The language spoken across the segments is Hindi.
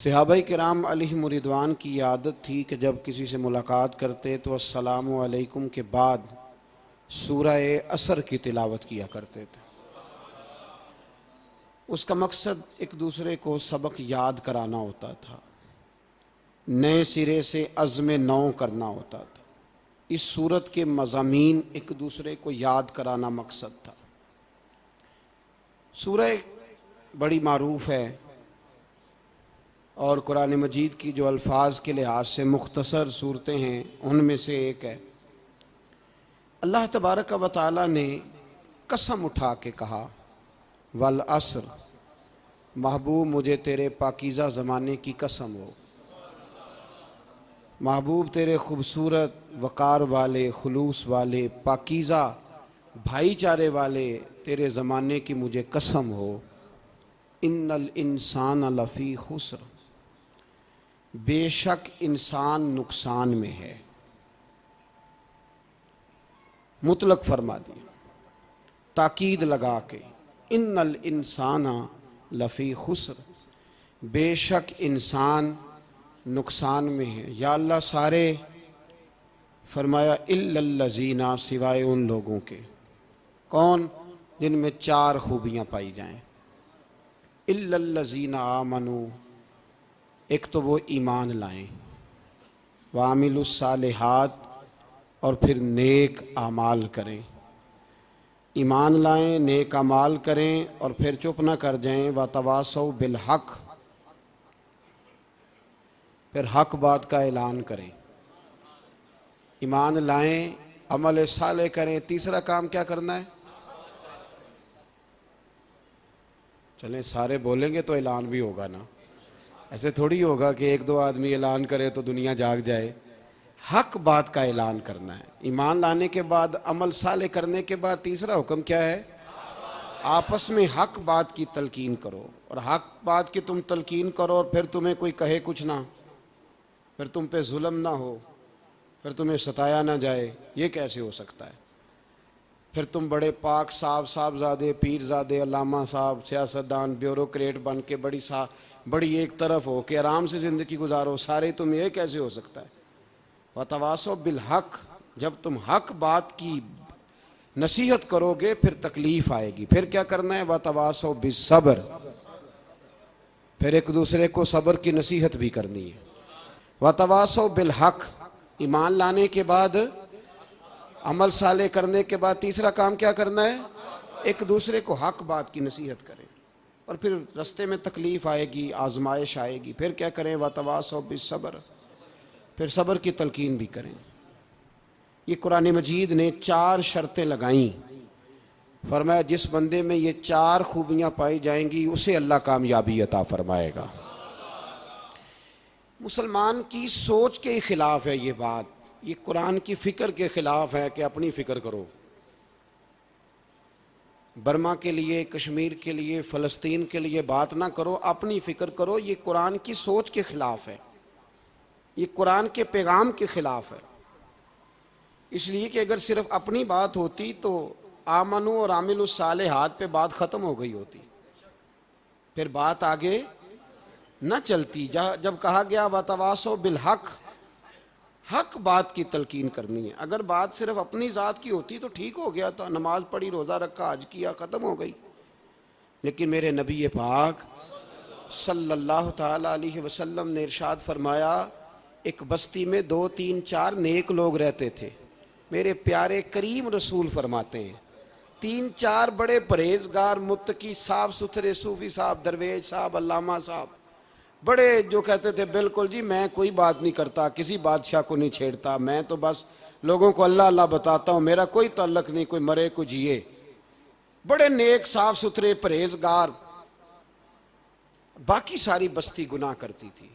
सहाबाए किराम अलैहिम रिदवान की आदत थी कि जब किसी से मुलाकात करते तो अस्सलामु अलैकुम के बाद सूरह असर की तिलावत किया करते थे। उसका मकसद एक दूसरे को सबक याद कराना होता था, नए सिरे से अज़्म नौ करना होता था। इस सूरत के मज़ामीन एक दूसरे को याद कराना मकसद था। सूरह बड़ी मारूफ है और कुरान मजीद की जो अल्फाज के लिहाज से मुख्तसर सूरतें हैं उनमें से एक है। अल्लाह तबारक व तआला ने कसम उठा के कहा, वल असर, महबूब मुझे तेरे पाकीज़ा ज़माने की कसम हो, महबूब तेरे खूबसूरत वक़ार वाले, खुलूस वाले, पाकीज़ा भाईचारे वाले तेरे ज़माने की मुझे कसम हो। इन्नल इंसान लफ़ी खुस्र, बेशक इंसान नुकसान में है। मुतलक फरमा दिया, ताकीद लगा के, इन्नल इंसाना लफ़ी खुस्र, बेशक इंसान नुकसान में है। या अल्लाह सारे, फरमाया इल्लल्लज़ीना, सिवाय उन लोगों के, कौन, जिनमें चार खूबियाँ पाई जाएं। इल्लल्लज़ीना आमनू, एक तो वो ईमान लाएं, वामिलुस्सालिहात, और फिर नेक आमाल करें। ईमान लाएं, नेक आमाल करें और फिर चुप ना कर जाएं। वतवासौ बिल हक, फिर हक बात का ऐलान करें। ईमान लाएं, अमल साले करें, तीसरा काम क्या करना है? चलें सारे बोलेंगे तो ऐलान भी होगा ना, ऐसे थोड़ी होगा कि एक दो आदमी ऐलान करे तो दुनिया जाग जाए। हक बात का ऐलान करना है। ईमान लाने के बाद, अमल साले करने के बाद तीसरा हुक्म क्या है? आपस में हक बात की तलकीन करो। और हक बात की तुम तलकीन करो और फिर तुम्हें कोई कहे कुछ ना, फिर तुम पे जुल्म ना हो, फिर तुम्हें सताया ना जाए, ये कैसे हो सकता है? फिर तुम बड़े पाक साहबजादे, पीरजादे, अल्लामा साहब, सियासतदान, ब्यूरोक्रेट बन के बड़ी एक तरफ हो के आराम से ज़िंदगी गुजारो सारे, तुम ये कैसे हो सकता है? वतवासो बिल हक, जब तुम हक बात की नसीहत करोगे फिर तकलीफ आएगी। फिर क्या करना है? वतवासो बिस्सब्र, फिर एक दूसरे को सब्र की नसीहत भी करनी है। वतवासो बिल हक, ईमान लाने के बाद, अमल साले करने के बाद तीसरा काम क्या करना है? एक दूसरे को हक बात की नसीहत करें। और फिर रास्ते में तकलीफ आएगी, आजमाइश आएगी, फिर क्या करें? वतवासो बिस्सब्र, फिर सब्र की तलकीन भी करें। ये कुरान मजीद ने चार शर्तें लगाईं। फरमाया जिस बंदे में ये चार खूबियाँ पाई जाएंगी उसे अल्लाह कामयाबी अता फरमाएगा। मुसलमान की सोच के खिलाफ है ये बात, ये कुरान की फ़िक्र के ख़िलाफ़ है कि अपनी फ़िक्र करो। बर्मा के लिए, कश्मीर के लिए, फ़लस्तीन के लिए बात ना करो, अपनी फ़िक्र करो। ये कुरान की सोच के ख़िलाफ़ है, ये कुरान के पैगाम के ख़िलाफ़ है। इसलिए कि अगर सिर्फ अपनी बात होती तो आमनू और आमिलुस्सालिहात पे बात ख़त्म हो गई होती, फिर बात आगे न चलती। जब कहा गया वतवासो बिल हक, हक बात की तलकीन करनी है। अगर बात सिर्फ अपनी ज़ात की होती तो ठीक हो गया था, नमाज पढ़ी, रोज़ा रखा, हज किया, ख़त्म हो गई। लेकिन मेरे नबी पाक सल्लल्लाहु ताला अलैहि वसल्लम ने इरशाद फरमाया, एक बस्ती में 2 3 4 नेक लोग रहते थे। मेरे प्यारे करीम रसूल फरमाते हैं 3 4 बड़े परहेजगार, मुत्तकी, साफ सुथरे सूफी साहब, दरवेज साहब, अल्लामा साहब, बड़े जो कहते थे बिल्कुल जी मैं कोई बात नहीं करता, किसी बादशाह को नहीं छेड़ता, मैं तो बस लोगों को अल्लाह अल्लाह बताता हूँ, मेरा कोई ताल्लुक नहीं, कोई मरे कोई जिए। बड़े नेक, साफ सुथरे, परहेजगार। बाकी सारी बस्ती गुनाह करती थी।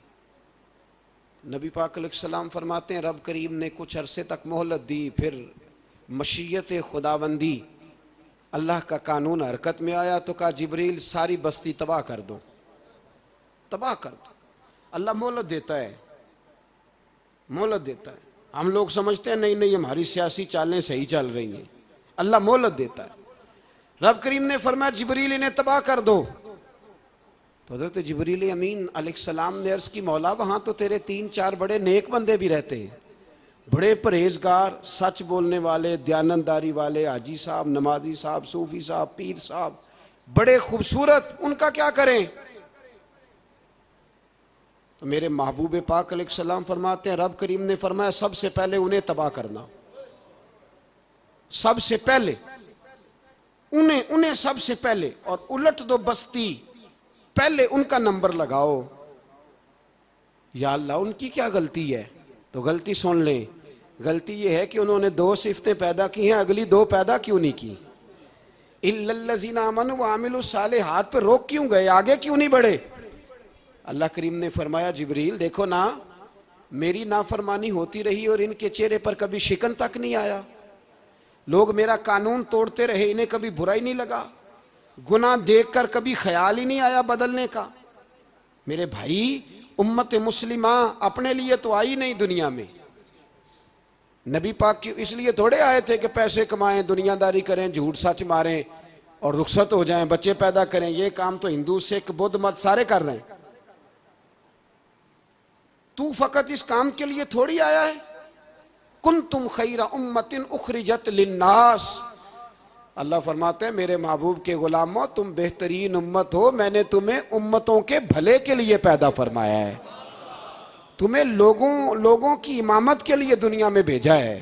नबी पाक अलैहिस्सलाम फरमाते हैं रब करीम ने कुछ अरसे तक मोहलत दी, फिर मशीयत खुदाबंदी, अल्लाह का कानून हरकत में आया तो कहा जिब्रील सारी बस्ती तबाह कर दो, तबाह कर दो। अल्लाह मोहलत देता है, मोहलत देता है। हम लोग समझते हैं नहीं नहीं हमारी सियासी चालें सही चल रही हैं, अल्लाह मोहलत देता है। रब करीम ने फरमाया जिब्रील इन्हें तबाह कर दो। तो हज़रत जिब्रील अमीन अलैहिस्सलाम ने अर्ज़ की, मौला वहाँ तो तेरे 3-4 बड़े नेक बंदे भी रहते हैं, बड़े परहेजगार, सच बोलने वाले, दयानतदारी वाले, हाजी साहब, नमाजी साहब, सूफी साहब, पीर साहब, बड़े खूबसूरत, उनका क्या करें? तो मेरे महबूब पाक अलैहिस्सलाम फरमाते हैं, रब करीम ने फरमाया सबसे पहले उन्हें तबाह करना, सबसे पहले उन्हें सबसे पहले, और उलट दो बस्ती, पहले उनका नंबर लगाओ। या अल्लाह उनकी क्या गलती है? तो गलती सुन लें, गलती यह है कि उन्होंने 2 सिफतें पैदा की हैं, अगली 2 पैदा क्यों नहीं की? इल्लल्लज़ीना आमनू व आमिलुस सालिहात पे रोक क्यों गए, आगे क्यों नहीं बढ़े? अल्लाह करीम ने फरमाया, जिब्रील देखो ना, मेरी नाफरमानी होती रही और इनके चेहरे पर कभी शिकन तक नहीं आया, लोग मेरा कानून तोड़ते रहे, इन्हें कभी बुरा ही नहीं लगा, गुनाह देखकर कभी ख्याल ही नहीं आया बदलने का। मेरे भाई, उम्मत मुस्लिमा अपने लिए तो आई नहीं दुनिया में, नबी पाक की इसलिए थोड़े आए थे कि पैसे कमाएं, दुनियादारी करें, झूठ सच मारें और रुखसत हो जाएं, बच्चे पैदा करें। ये काम तो हिंदू, सिख, बुद्ध मत सारे कर रहे हैं, तू फकत इस काम के लिए थोड़ी आया है। कुंतुम खैरा उम्मतिन उखरिजत लिन्नास, अल्लाह फरमाते हैं मेरे महबूब के गुलामों, तुम बेहतरीन उम्मत हो, मैंने तुम्हें उम्मतों के भले के लिए पैदा फरमाया है, तुम्हें लोगों की इमामत के लिए दुनिया में भेजा है।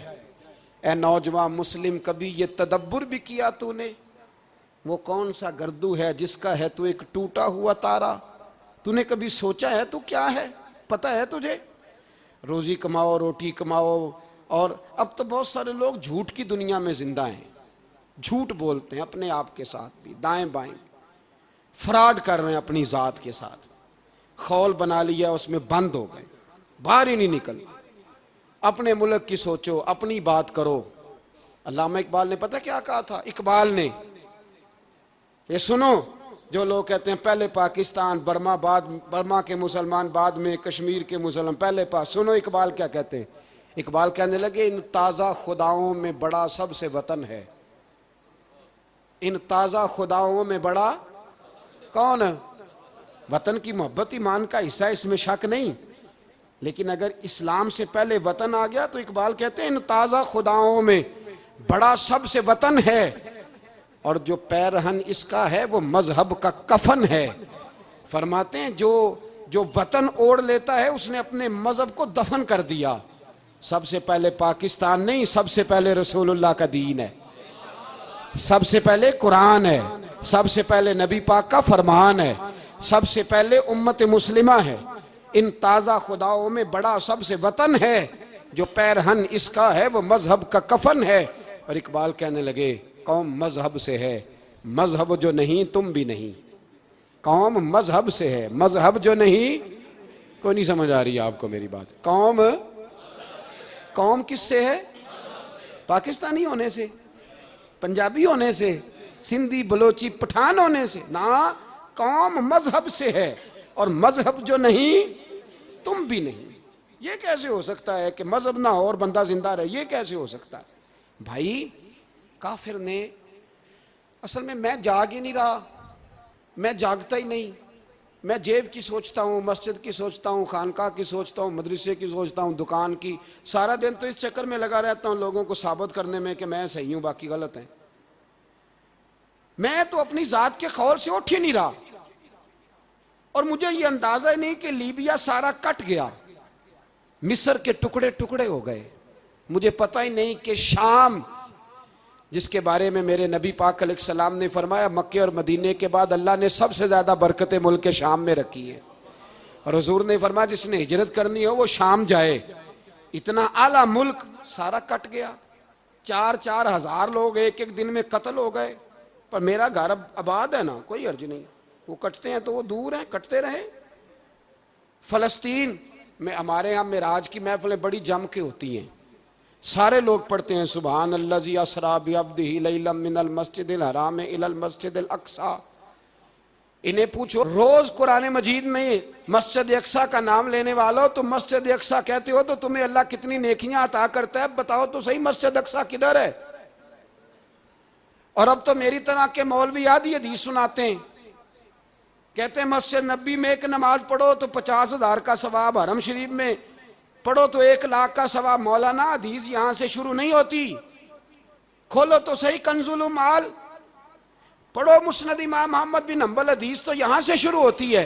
ए नौजवान मुस्लिम, कभी ये तदब्बुर भी किया तूने? वो कौन सा गर्दू है जिसका है तू एक टूटा हुआ तारा? तूने कभी सोचा है तू क्या है? पता है तुझे? रोजी कमाओ, रोटी कमाओ, और अब तो बहुत सारे लोग झूठ की दुनिया में जिंदा हैं, झूठ बोलते हैं अपने आप के साथ भी, दाएं बाएं फ्रॉड कर रहे हैं अपनी जात के साथ, खौल बना लिया, उसमें बंद हो गए, बाहर ही नहीं निकल। अपने मुल्क की सोचो, अपनी बात करो। अल्लामा इकबाल ने पता क्या कहा था? इकबाल ने, ये सुनो, जो लोग कहते हैं पहले पाकिस्तान, बर्मा के मुसलमान, बाद में कश्मीर के मुसलमान, पहले सुनो इकबाल क्या कहते हैं। इकबाल कहने लगे, इन ताज़ा खुदाओं में बड़ा सबसे वतन है, इन ताज़ा खुदाओं में बड़ा कौन? वतन की मोहब्बत ईमान का हिस्सा, इसमें शक नहीं, लेकिन अगर इस्लाम से पहले वतन आ गया तो इकबाल कहते हैं इन ताज़ा खुदाओं में बड़ा सबसे वतन है, और जो पैरहन इसका है वो मजहब का कफन है। फरमाते हैं जो वतन ओढ़ लेता है उसने अपने मजहब को दफन कर दिया। सबसे पहले पाकिस्तान नहीं, सबसे पहले रसूलुल्लाह का दीन है, सबसे पहले कुरान है, सबसे पहले नबी पाक का फरमान है, सबसे पहले उम्मत मुस्लिमा है। इन ताज़ा खुदाओं में बड़ा सबसे वतन है, जो पैरहन इसका है वो मजहब का कफन है। और इकबाल कहने लगे, कौम मजहब से है, मजहब जो नहीं तुम भी नहीं। कौम मजहब से है, मजहब जो नहीं, कोई नहीं समझ आ रही है आपको मेरी बात? कौम किससे है? पाकिस्तानी होने से, पंजाबी होने से, सिंधी बलोची पठान होने से ना, कौम मजहब से है, और मजहब जो नहीं तुम भी नहीं। ये कैसे हो सकता है कि मजहब ना हो और बंदा जिंदा रहे? ये कैसे हो सकता है भाई? काफिर ने, असल में मैं जाग ही नहीं रहा, मैं जागता ही नहीं, मैं जेब की सोचता हूँ, मस्जिद की सोचता हूँ, खानका की सोचता हूँ, मदरसे की सोचता हूँ, दुकान की, सारा दिन तो इस चक्कर में लगा रहता हूँ लोगों को साबित करने में कि मैं सही हूँ बाकी गलत हैं। मैं तो अपनी जात के खौल से उठ ही नहीं रहा, और मुझे ये अंदाजा ही नहीं कि लीबिया सारा कट गया, मिस्र के टुकड़े टुकड़े हो गए। मुझे पता ही नहीं कि शाम, जिसके बारे में मेरे नबी पाक अलैहिस्सलाम ने फरमाया मक्के और मदीने के बाद अल्लाह ने सबसे ज्यादा बरकतें मुल्क शाम में रखी है, और हुजूर ने फरमाया जिसने हिजरत करनी हो वो शाम जाए। इतना आला मुल्क सारा कट गया, 4-4 हजार लोग एक दिन में कत्ल हो गए। पर मेरा घर आबाद है ना, कोई अर्ज नहीं, वो कटते हैं तो वो दूर हैं, कटते रहे। फलस्तीन में हमारे यहाँ मेराज की महफिलें बड़ी जम के होती हैं, सारे लोग पढ़ते हैं सुभान अल्लाज़ी असरा बिअब्दिही लैलन मिनल मस्जिदिल हराम इलल मस्जिदिल अक्सा। इन्हें पूछो रोज कुरान मजीद में मस्जिद अक्सा का नाम लेने वालों, तो मस्जिद अक्सा कहते हो तो तुम्हें अल्लाह कितनी नेकियां अता करता है, बताओ तो सही मस्जिद अक्सा किधर है? और अब तो मेरी तरह के मौलवी आधी हदीस सुनाते हैं कहते हैं मस्जिद नबी में एक नमाज पढ़ो तो 50,000 का सवाब, हरम शरीफ में पढ़ो तो 1,00,000 का सवाब। मौलाना हदीस यहां से शुरू नहीं होती, खोलो तो सही कंजुल माल, पढ़ो मुस्नद इमाम मोहम्मद बिन हंबल, हदीस तो यहां से शुरू होती है।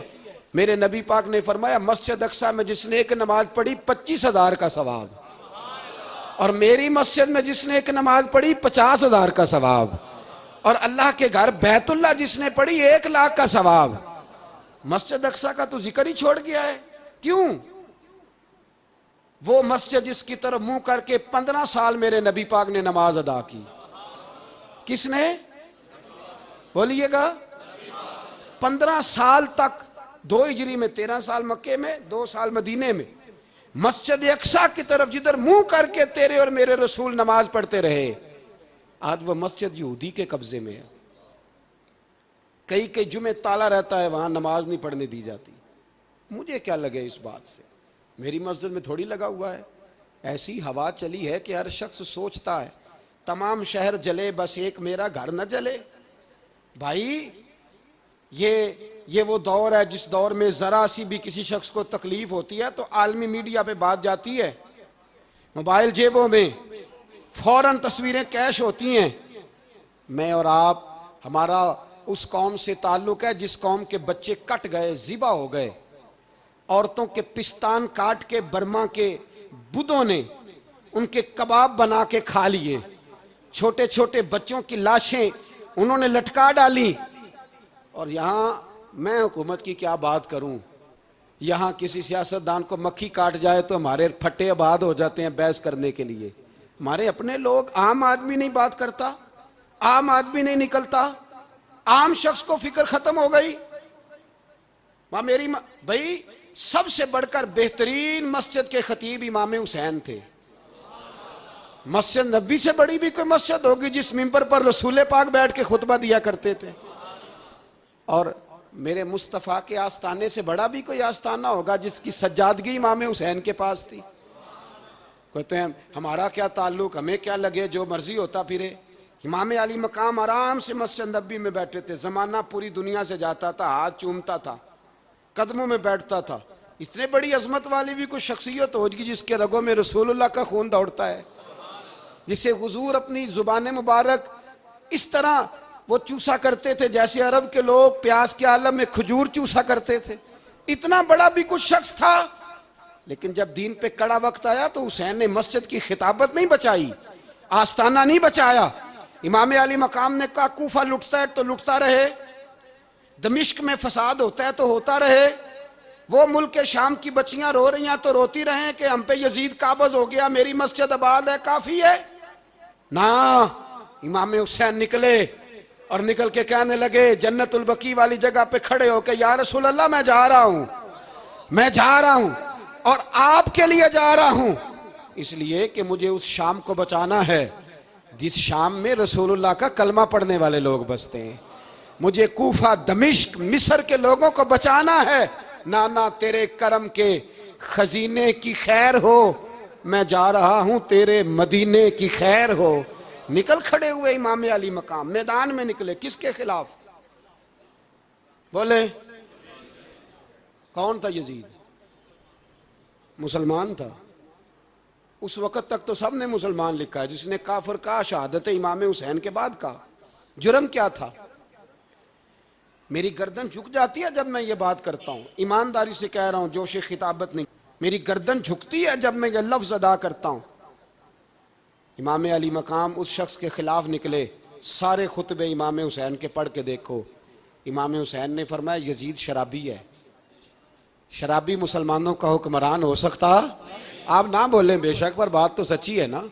मेरे नबी पाक ने फरमाया मस्जिद अक्सा में जिसने एक नमाज पढ़ी 25,000 का सवाब, और मेरी मस्जिद में जिसने एक नमाज पढ़ी 50,000 का सवाब, और अल्लाह के घर बैतुल्लाह जिसने पढ़ी 1,00,000 का सवाब। मस्जिद अक्सा का तो जिक्र ही छोड़ गया है। क्यों? वो मस्जिद जिसकी तरफ मुंह करके 15 साल मेरे नबी पाक ने नमाज अदा की। किसने? बोलिएगा। 15 साल तक, 2 हिजरी में 13 साल मक्के में, 2 साल मदीने में, मस्जिद अक्सा की तरफ जिधर मुंह करके तेरे और मेरे रसूल नमाज पढ़ते रहे। आज वह मस्जिद यहूदी के कब्जे में है। कई जुमे ताला रहता है, वहां नमाज नहीं पढ़ने दी जाती। मुझे क्या लगे इस बात से, मेरी मस्जिद में थोड़ी लगा हुआ है। ऐसी हवा चली है कि हर शख्स सोचता है तमाम शहर जले बस एक मेरा घर न जले। भाई ये वो दौर है जिस दौर में जरा सी भी किसी शख्स को तकलीफ होती है तो आलमी मीडिया पे बात जाती है, मोबाइल जेबों में फौरन तस्वीरें कैश होती हैं। मैं और आप, हमारा उस कौम से ताल्लुक है जिस कौम के बच्चे कट गए, जिबा हो गए, औरतों के पिस्तान काट के बर्मा के बुद्धों ने उनके कबाब बना के खा लिए, छोटे छोटे बच्चों की लाशें उन्होंने लटका डाली। और यहां मैं हुकूमत की क्या बात करूं, यहां किसी सियासतदान को मक्खी काट जाए तो हमारे फट्टे आबाद हो जाते हैं बहस करने के लिए। हमारे अपने लोग, आम आदमी नहीं बात करता, आम आदमी नहीं निकलता, आम शख्स को फिक्र खत्म हो गई। मेरी भाई सबसे बढ़कर बेहतरीन मस्जिद के खतीब इमाम हुसैन थे। मस्जिद नबी से बड़ी भी कोई मस्जिद होगी जिस मिंबर पर रसूल पाक बैठ के खुतबा दिया करते थे, और मेरे मुस्तफ़ा के आस्ताने से बड़ा भी कोई आस्ताना होगा जिसकी सज्जादगी इमाम हुसैन के पास थी। कहते हैं हमारा क्या ताल्लुक, हमें क्या लगे, जो मर्जी होता फिरे। इमाम अली मकाम आराम से मस्जिद नबी में बैठे थे, जमाना पूरी दुनिया से जाता था, हाथ चूमता था, कदमों में बैठता था। इतने बड़ी अजमत वाली भी कोई शख्सियत होगी जिसके रगों में रसूलुल्लाह का खून दौड़ता है, जिसे हुजूर अपनी जुबान मुबारक इस तरह वो चूसा करते थे जैसे अरब के लोग प्यास के आलम में खजूर चूसा करते थे। इतना बड़ा भी कुछ शख्स था, लेकिन जब दीन पे कड़ा वक्त आया तो हुसैन ने मस्जिद की खिताबत नहीं बचाई, आस्ताना नहीं बचाया। इमाम अली मकाम ने कहा कूफा लुटता है तो लुटता रहे, दमिश्क में फसाद होता है तो होता रहे, वो मुल्क के शाम की बच्चियां रो रही हैं तो रोती रहे कि हम पे यजीद काबज हो गया, मेरी मस्जिद आबाद है, काफी है ना। इमाम हुसैन निकले और निकल के कहने लगे जन्नतुल बकी वाली जगह पे खड़े होके, या रसूल अल्लाह मैं जा रहा हूं, मैं जा रहा हूं, और आपके लिए जा रहा हूं, इसलिए कि मुझे उस शाम को बचाना है जिस शाम में रसूलुल्लाह का कलमा पढ़ने वाले लोग बसते हैं। मुझे कूफा, दमिश्क, मिस्र के लोगों को बचाना है। नाना तेरे करम के खजीने की खैर हो, मैं जा रहा हूं तेरे मदीने की खैर हो। निकल खड़े हुए इमाम अली मकाम, मैदान में निकले। किसके खिलाफ? बोले कौन था? यजीद मुसलमान था। उस वक्त तक तो सबने मुसलमान लिखा है, जिसने काफिर कहा शहादत इमाम हुसैन के बाद का। जुर्म क्या था? मेरी गर्दन झुक जाती है जब मैं ये बात करता हूं, ईमानदारी से कह रहा हूं, जोश खिताबत नहीं, मेरी गर्दन झुकती है जब मैं ये लफ्ज अदा करता हूं। इमाम अली मकाम उस शख्स के खिलाफ निकले। सारे खुतबे इमाम हुसैन के पढ़ के देखो। इमाम हुसैन ने फरमाया यजीद शराबी है। शराबी मुसलमानों का हुक्मरान हो सकता? आप ना बोलें बेशक, पर बात तो सच्ची है ना।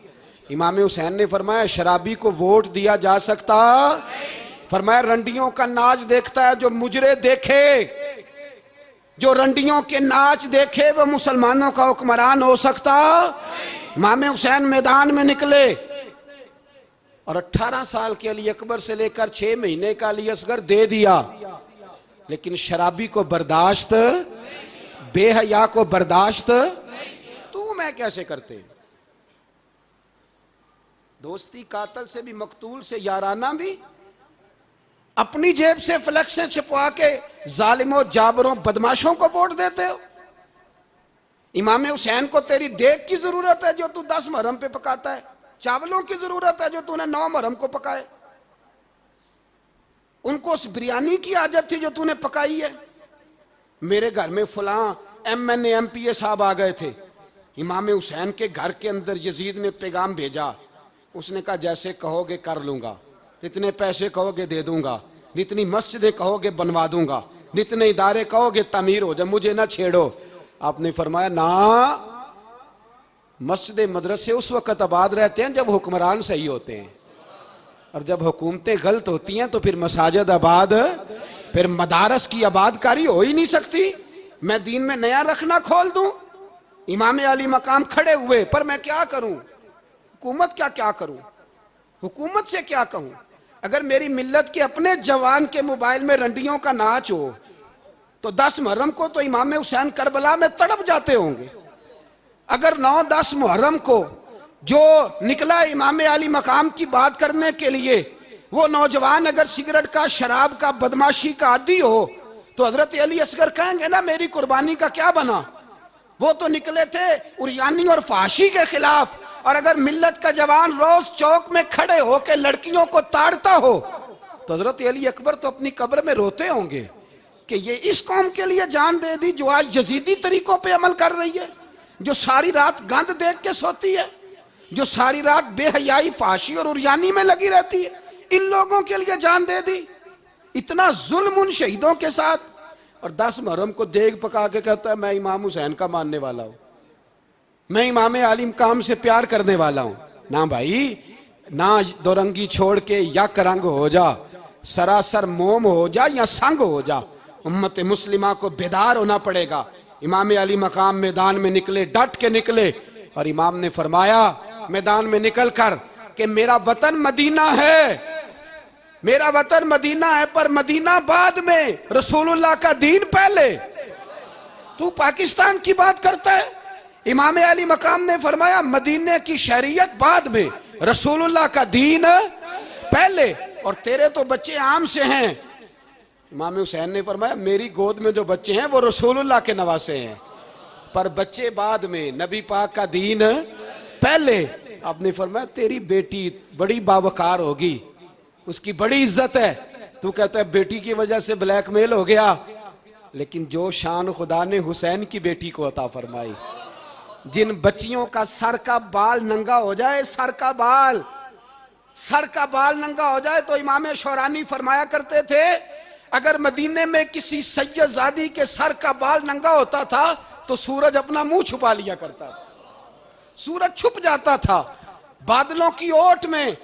इमाम हुसैन ने फरमाया शराबी को वोट दिया जा सकता? फरमाया रंडियों का नाच देखता है जो मुजरे देखे, जो रंडियों के नाच देखे वो मुसलमानों का हुक्मरान हो सकता? इमाम हुसैन मैदान में निकले और 18 साल के अली अकबर से लेकर 6 महीने का अली असगर दे दिया, लेकिन शराबी को बर्दाश्त, बेहया को बर्दाश्त तू मैं कैसे करते? दोस्ती कातल से भी, मकतूल से याराना भी। अपनी जेब से फ्लेक्सें छिपवा के जालिमों, जाबरों, बदमाशों को वोट देते हो। इमाम हुसैन को तेरी देग की जरूरत है जो तू 10 मुहर्रम पे पकाता है, चावलों की जरूरत है जो तूने 9 मुहर्रम को पकाए। उनको उस बिरयानी की आदत थी जो तूने पकाई है। मेरे घर में फलां MNA MPA साहब आ गए थे, इमाम हुसैन के घर के अंदर यजीद ने पैगाम भेजा। उसने कहा जैसे कहोगे कर लूंगा, जितने पैसे कहोगे दे दूंगा, जितनी मस्जिदें कहोगे बनवा दूंगा, जितने इदारे कहोगे तामीर हो जाए, मुझे ना छेड़ो। आपने फरमाया ना, मस्जिद मदरसे उस वक्त आबाद रहते हैं जब हुक्मरान सही होते हैं, और जब हुकूमतें गलत होती हैं तो फिर मसाजिद आबाद, फिर मदारस की आबादकारी हो ही नहीं सकती। मैं दीन में नया रखना खोल दूं, इमाम अली मकाम खड़े हुए, पर मैं क्या करूं? हुकूमत क्या करूं? हुकूमत से क्या कहूं? अगर मेरी मिल्लत के अपने जवान के मोबाइल में रंडियों का नाच हो तो 10 मुहर्रम को तो इमाम हुसैन करबला में तड़प जाते होंगे। अगर 9-10 मुहर्रम को जो निकला इमाम अली मकाम की बात करने के लिए, वो नौजवान अगर सिगरेट का, शराब का, बदमाशी का आदी हो तो हजरत अली असगर कहेंगे ना मेरी कुर्बानी का क्या बना? वो तो निकले थे उरियानी और फाशी के खिलाफ। और अगर मिल्लत का जवान रोज चौक में खड़े होकर लड़कियों को ताड़ता हो तो हजरत अली अकबर तो अपनी कब्र में रोते होंगे कि ये इस कौम के लिए जान दे दी जो आज यजीदी तरीकों पे अमल कर रही है, जो सारी रात गंद देख के सोती है, जो सारी रात बेहयाई, फाशी और उरियानी में लगी रहती है। इन लोगों के लिए जान दे दी, इतना जुल्म उन शहीदों के साथ। और 10 मुहर्रम को देग पका के कहता है मैं इमाम हुसैन का मानने वाला हूं, मैं इमाम अली मकाम से प्यार करने वाला हूं। ना भाई ना, दो रंगी छोड़ के यक रंग हो जा, सरासर मोम हो जा या संग हो जा। उम्मत मुस्लिमा को बेदार होना पड़ेगा। इमाम अली मकाम मैदान में निकले, डट के निकले, और इमाम ने फरमाया मैदान में निकल कर कि मेरा वतन मदीना है, मेरा वतन मदीना है, पर मदीना बाद में, रसूलुल्लाह का दीन पहले। तू पाकिस्तान की बात करता है। इमाम अली मकाम ने फरमाया मदीने की शरीयत बाद में, रसूलुल्लाह का दीन पहले, और तेरे तो बच्चे आम से हैं। इमाम हुसैन ने फरमाया मेरी गोद में जो बच्चे हैं वो रसूलुल्लाह के नवासे हैं, पर बच्चे बाद में, नबी पाक का दीन पहले। आपने फरमाया तेरी बेटी बड़ी बावकार होगी, उसकी बड़ी इज्जत है, तू कहता है बेटी की वजह से ब्लैकमेल हो गया। लेकिन जो शान खुदा ने हुसैन की बेटी को अता फरमाई, जिन बच्चियों का सर का बाल नंगा हो जाए, सर का बाल नंगा हो जाए, तो इमाम शौरानी फरमाया करते थे अगर मदीने में किसी सैयदजादी के सर का बाल नंगा होता था तो सूरज अपना मुंह छुपा लिया करता था, सूरज छुप जाता था बादलों की ओट में।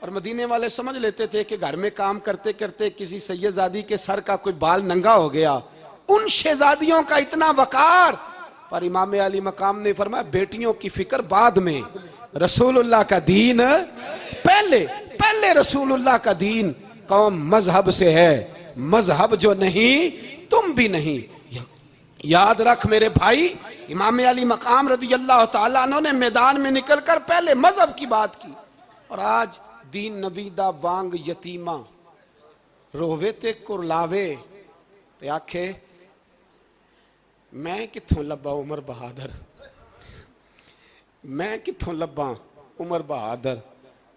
और मदीने वाले समझ लेते थे कि घर में काम करते करते किसी सैयदजादी के सर का कोई बाल नंगा हो गया। उन शहजादियों का इतना वकार। पर इमाम अली मकाम ने फरमाया बेटियों की फिक्र बाद में, रसूलुल्लाह का दीन पहले। पहले रसूलुल्लाह का दीन। कौम मजहब से है, मजहब जो नहीं तुम भी नहीं। याद रख मेरे भाई, इमाम अली मकाम रज़ी अल्लाह तआला अन्हु ने मैदान में निकलकर पहले मजहब की बात की। और आज दीन नबी दा वांग यतीमा रोवे ते कुरलावे ते आखे मैं कित्थों लब्बा उमर बहादुर, मैं कित्थों लब्बा उमर बहादुर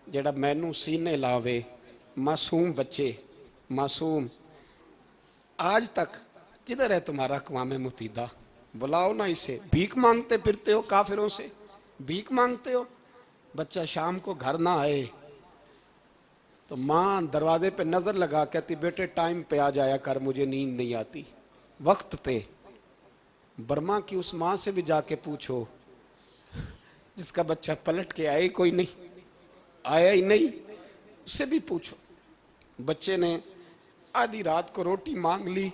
जेड़ा मैनू सीने लावे। मासूम बच्चे, मासूम। आज तक किधर है तुम्हारा अक़वाम मुत्तहिदा? बुलाओ ना इसे। भीख मांगते फिरते हो, काफिरों से भीख मांगते हो। बच्चा शाम को घर ना आए तो माँ दरवाजे पे नजर लगा कहती बेटे टाइम पे आ जाया कर, मुझे नींद नहीं आती। वक्त पे। बर्मा की उस माँ से भी जाके पूछो जिसका बच्चा पलट के आए कोई नहीं, आया ही नहीं, उससे भी पूछो। बच्चे ने आधी रात को रोटी मांग ली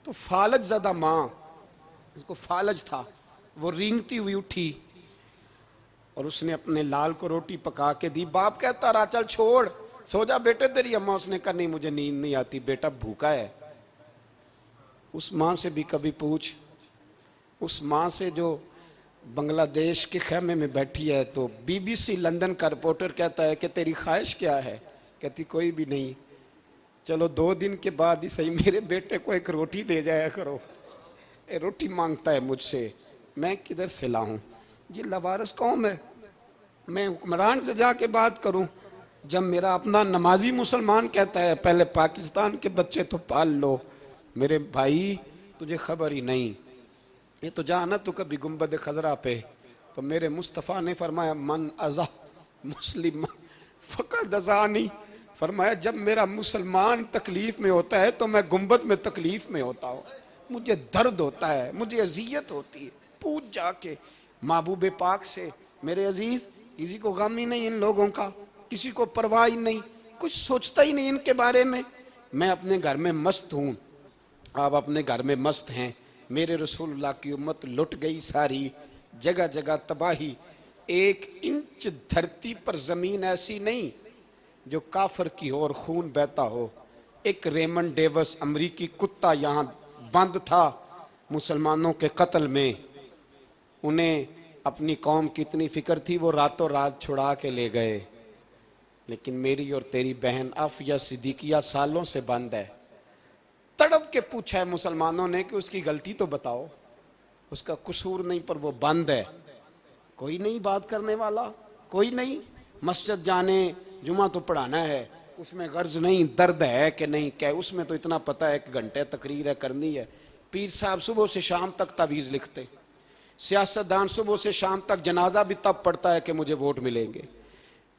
तो फालज ज़्यादा माँ, उसको फालज था, वो रेंगती हुई उठी और उसने अपने लाल को रोटी पका के दी। बाप कहता रहा चल छोड़, सो जा बेटे तेरी अम्मा। उसने कहा नहीं मुझे नींद नहीं आती, बेटा भूखा है। उस माँ से भी कभी पूछ, उस माँ से जो बांग्लादेश के खेमे में बैठी है। तो BBC लंदन का रिपोर्टर कहता है कि तेरी ख्वाहिश क्या है? कहती कोई भी नहीं, चलो 2 दिन के बाद ही सही मेरे बेटे को एक रोटी दे जाया करो, ये रोटी मांगता है मुझसे, मैं किधर से लाऊं? ये लवारस कौम है, मैं हुक्मरान से जाके बात करूं? जब मेरा अपना नमाजी मुसलमान कहता है पहले पाकिस्तान के बच्चे तो पाल लो, मेरे भाई तुझे खबर ही नहीं। ये तो जाना तो कभी गुंबद खजरा पे, तो मेरे मुस्तफ़ा ने फरमाया मन अज़ा मुस्लिम फ़क़द अज़ानी, फरमाया जब मेरा मुसलमान तकलीफ में होता है तो मैं गुंबद में तकलीफ में होता हूँ, मुझे दर्द होता है, मुझे अजियत होती है। पूछ जाके महबूब पाक से, मेरे अजीज किसी को गम ही नहीं इन लोगों का, किसी को परवाह ही नहीं, कुछ सोचता ही नहीं इनके बारे में। मैं अपने घर में मस्त हूँ, आप अपने घर में मस्त हैं। मेरे रसूलुल्लाह की उम्मत लुट गई सारी, जगह जगह तबाही, 1 इंच धरती पर जमीन ऐसी नहीं जो काफर की हो और खून बहता हो। एक रेमंड डेविस अमरीकी कुत्ता यहाँ बंद था मुसलमानों के कत्ल में, उन्हें अपनी कौम की इतनी फिक्र थी, वो रातों रात छुड़ा के ले गए। लेकिन मेरी और तेरी बहन आफिया सिद्दीकिया सालों से बंद है। तड़प के पूछा है मुसलमानों ने कि उसकी गलती तो बताओ, उसका कसूर नहीं पर वो बंद है। कोई नहीं बात करने वाला, कोई नहीं। मस्जिद जाने, जुमा तो पढ़ाना है, उसमें गर्ज नहीं, दर्द है कि नहीं क्या, उसमें तो इतना पता है 1 घंटे तकरीर है करनी है। पीर साहब सुबह से शाम तक तावीज़ लिखते, सियासतदान सुबह से शाम तक जनाजा भी तब पड़ता है कि मुझे वोट मिलेंगे।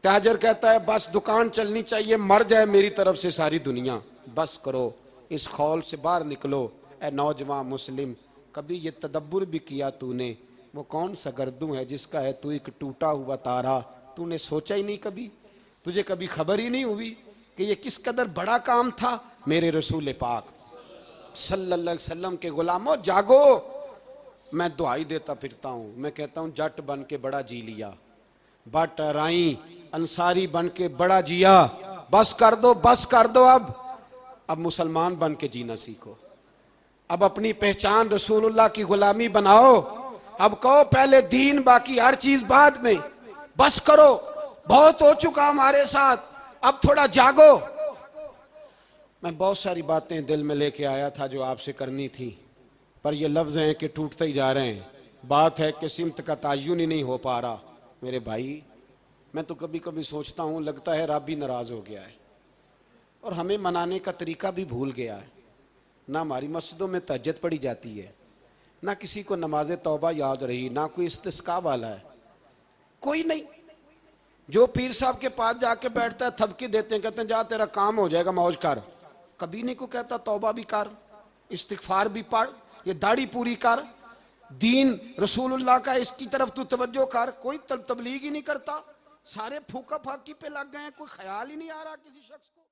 ताजर कहता है बस दुकान चलनी चाहिए, मर जाए मेरी तरफ से सारी दुनिया। बस करो, इस खौल से बाहर निकलो। ए नौजवान मुस्लिम, कभी ये तदब्बुर भी किया तूने, वो कौन सा गर्दू है जिसका है तू एक टूटा हुआ तारा? तूने सोचा ही नहीं कभी, तुझे कभी खबर ही नहीं हुई कि ये किस कदर बड़ा काम था? मेरे रसूल पाक सल्लल्लाहु अलैहि वसल्लम के गुलामों जागो। मैं दुआई देता फिरता हूँ, मैं कहता हूँ जट बन के बड़ा जी लिया, बट राई अंसारी बन के बड़ा जिया। बस कर दो, बस कर दो। अब मुसलमान बन के जीना सीखो, अब अपनी पहचान रसूलुल्लाह की गुलामी बनाओ। अब कहो पहले दीन, बाकी हर चीज बाद में। बस करो, बहुत हो चुका हमारे साथ, अब थोड़ा जागो। मैं बहुत सारी बातें दिल में लेके आया था जो आपसे करनी थी, पर ये लफ्ज हैं कि टूटते ही जा रहे हैं। बात है कि सिमत का तायुन ही नहीं हो पा रहा। मेरे भाई, मैं तो कभी कभी सोचता हूँ लगता है रब भी नाराज हो गया है और हमें मनाने का तरीका भी भूल गया है। ना हमारी मस्जिदों में तहज्जुद पढ़ी जाती है, ना किसी को नमाज तौबा याद रही, ना कोई इस्तिस्का वाला है, कोई नहीं। जो पीर साहब के पास जाके बैठता है थपकी देते हैं, कहते हैं जा तेरा काम हो जाएगा, मौज कर। कभी नहीं को कहता तौबा भी कर, इस्तिगफार भी पढ़, ये दाढ़ी पूरी कर, दीन रसूलुल्लाह का इसकी तरफ तू तवज्जो कर। कोई तबलीग ही नहीं करता, सारे फूका फाकी पे लग गए हैं, कोई ख्याल ही नहीं आ रहा किसी शख्स को।